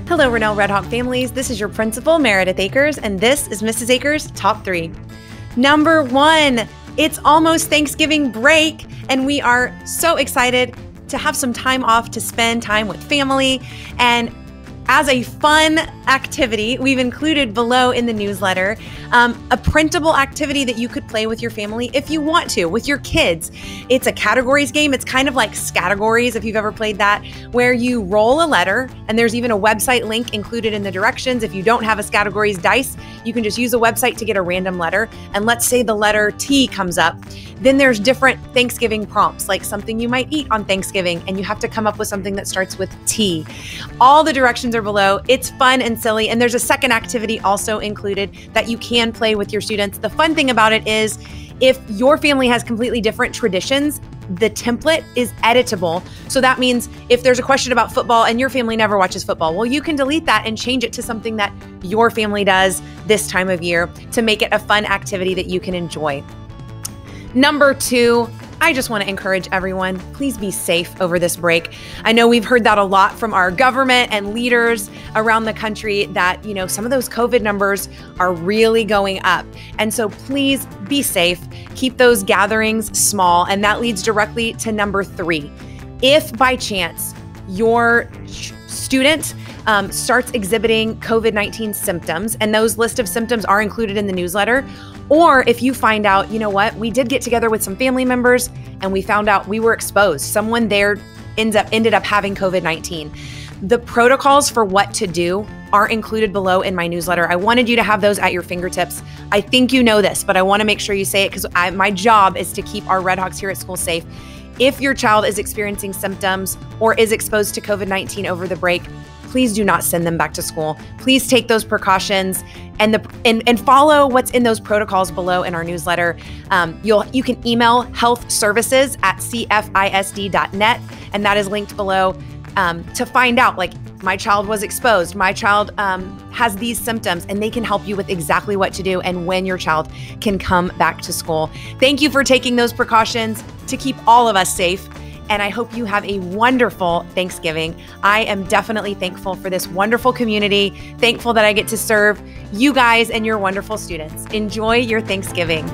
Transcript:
Hello, Redhawk families. This is your principal, Meredith Akers, and this is Mrs. Akers Top 3. Number 1, it's almost Thanksgiving break, and we are so excited to have some time off to spend time with family. And as a fun activity, we've included below in the newsletter a printable activity that you could play with your family if you want to, with your kids. It's a categories game. It's kind of like Scattergories, if you've ever played that, where you roll a letter, and there's even a website link included in the directions. If you don't have a Scattergories dice, you can just use a website to get a random letter. And let's say the letter T comes up. Then there's different Thanksgiving prompts, like something you might eat on Thanksgiving, and you have to come up with something that starts with T. All the directions are below. It's fun and silly, and there's a second activity also included that you can play with your students. The fun thing about it is if your family has completely different traditions, the template is editable. So that means if there's a question about football and your family never watches football, well, you can delete that and change it to something that your family does this time of year to make it a fun activity that you can enjoy. Number 2, I just want to encourage everyone, please be safe over this break. I know we've heard that a lot from our government and leaders around the country that, some of those COVID numbers are really going up. And so please be safe, keep those gatherings small. And that leads directly to number 3. If by chance your student starts exhibiting COVID-19 symptoms, and those list of symptoms are included in the newsletter, or if you find out, we did get together with some family members and we found out we were exposed, someone there ended up having COVID-19. The protocols for what to do are included below in my newsletter. I wanted you to have those at your fingertips. I think you know this, but I want to make sure you say it because my job is to keep our Redhawks here at school safe. If your child is experiencing symptoms or is exposed to COVID-19 over the break, please do not send them back to school. Please take those precautions and follow what's in those protocols below in our newsletter. You can email healthservices@cfisd.net, and that is linked below to find out, like, my child was exposed, my child has these symptoms, and they can help you with exactly what to do and when your child can come back to school. Thank you for taking those precautions to keep all of us safe. And I hope you have a wonderful Thanksgiving. I am definitely thankful for this wonderful community, thankful that I get to serve you guys and your wonderful students. Enjoy your Thanksgiving.